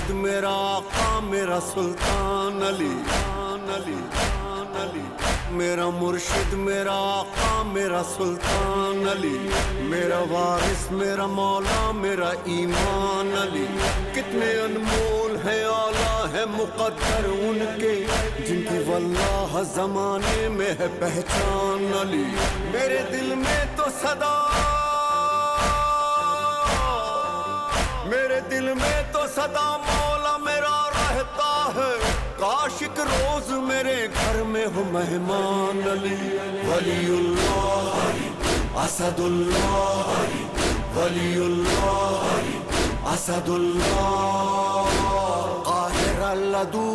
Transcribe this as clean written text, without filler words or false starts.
मुर्शिद मेरा आका मेरा सुल्तान अली, अली, अली। मेरा मुर्शिद मेरा आका मेरा सुल्तान अली, मेरा वारिस मेरा मौला मेरा ईमान अली। कितने अनमोल है आला है मुकद्दर उनके, जिनकी वल्लाह जमाने में है पहचान अली। मेरे दिल में तो सदा, मेरे दिल में तो सदा मौला मेरा रहता है, काशिक रोज मेरे घर में हो मेहमान अली। वलीउल्लाह असदुल्लाह, वलीउल्लाह असदुल्लाह, काहिर अल्लादू।